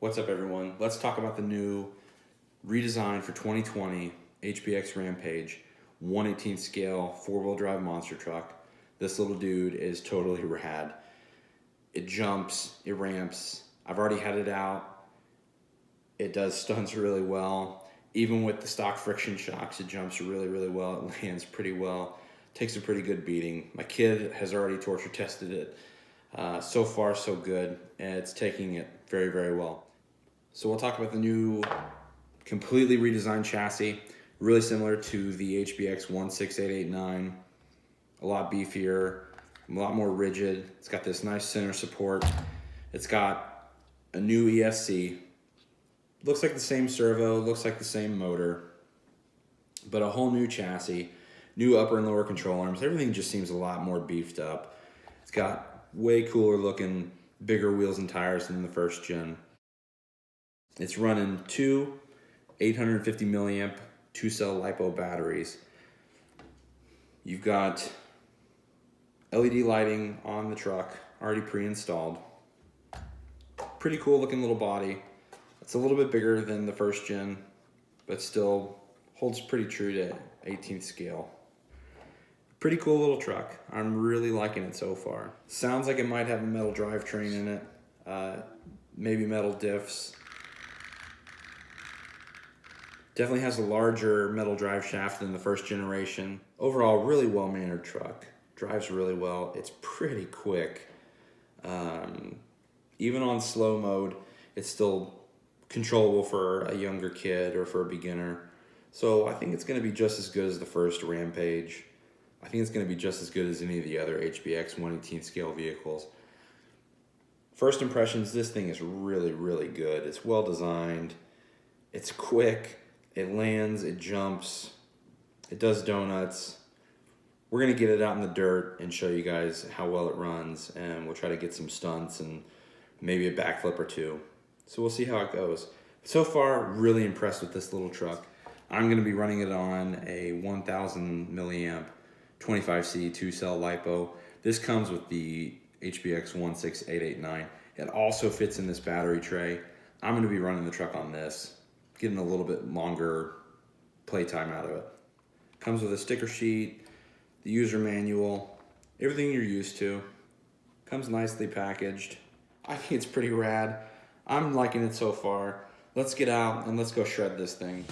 What's up, everyone? Let's talk about the new redesigned for 2020 HBX Rampage 1/18 scale 4-wheel drive monster truck. This little dude is totally rad. It jumps, it ramps. I've already had it out. It does stunts really well. Even with the stock friction shocks, it jumps really, really well. It lands pretty well. Takes a pretty good beating. My kid has already torture tested it. So far, so good. And it's taking it very, very well. So we'll talk about the new completely redesigned chassis, really similar to the HBX 16889, a lot beefier, a lot more rigid. It's got this nice center support. It's got a new ESC. Looks like the same servo, looks like the same motor, but a whole new chassis, new upper and lower control arms. Everything just seems a lot more beefed up. It's got way cooler looking, bigger wheels and tires than the first gen. It's running two 850 milliamp 2-cell LiPo batteries. You've got LED lighting on the truck, already pre-installed. Pretty cool looking little body. It's a little bit bigger than the first gen, but still holds pretty true to 18th scale. Pretty cool little truck. I'm really liking it so far. Sounds like it might have a metal drivetrain in it, maybe metal diffs. Definitely has a larger metal drive shaft than the first generation. Overall, really well-mannered truck. Drives really well. It's pretty quick. Even on slow mode, it's still controllable for a younger kid or for a beginner. So I think it's going to be just as good as the first Rampage. I think it's going to be just as good as any of the other HBX 1/18 scale vehicles. First impressions, this thing is really, really good. It's well designed. It's quick. It lands, it jumps, it does donuts. We're gonna get it out in the dirt and show you guys how well it runs, and we'll try to get some stunts and maybe a backflip or two. So we'll see how it goes. So far, really impressed with this little truck. I'm gonna be running it on a 1000 milliamp 25C 2-cell LiPo. This comes with the HBX 16889. It also fits in this battery tray. I'm gonna be running the truck on this, getting a little bit longer playtime out of it. Comes with a sticker sheet, the user manual, everything you're used to. Comes nicely packaged. I think it's pretty rad. I'm liking it so far. Let's get out and let's go shred this thing.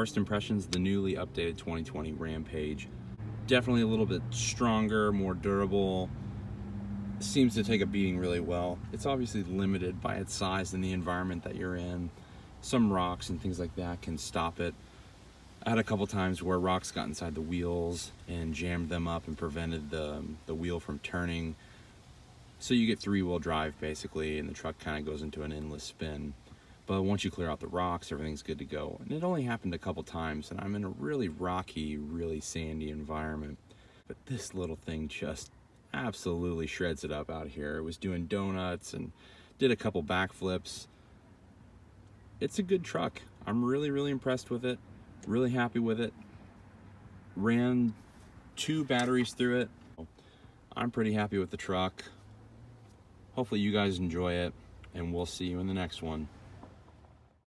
first impressions, the newly updated 2020 Rampage. Definitely a little bit stronger, more durable. Seems to take a beating really well. It's obviously limited by its size and the environment that you're in. Some rocks and things like that can stop it. I had a couple times where rocks got inside the wheels and jammed them up and prevented the wheel from turning. So you get three-wheel drive basically, and the truck kind of goes into an endless spin. But once you clear out the rocks, everything's good to go. And it only happened a couple times, and I'm in a really rocky, really sandy environment. But this little thing just absolutely shreds it up out here. It was doing donuts and did a couple backflips. It's a good truck. I'm really, really impressed with it. Really happy with it. Ran 2 batteries through it. I'm pretty happy with the truck. Hopefully you guys enjoy it, and we'll see you in the next one.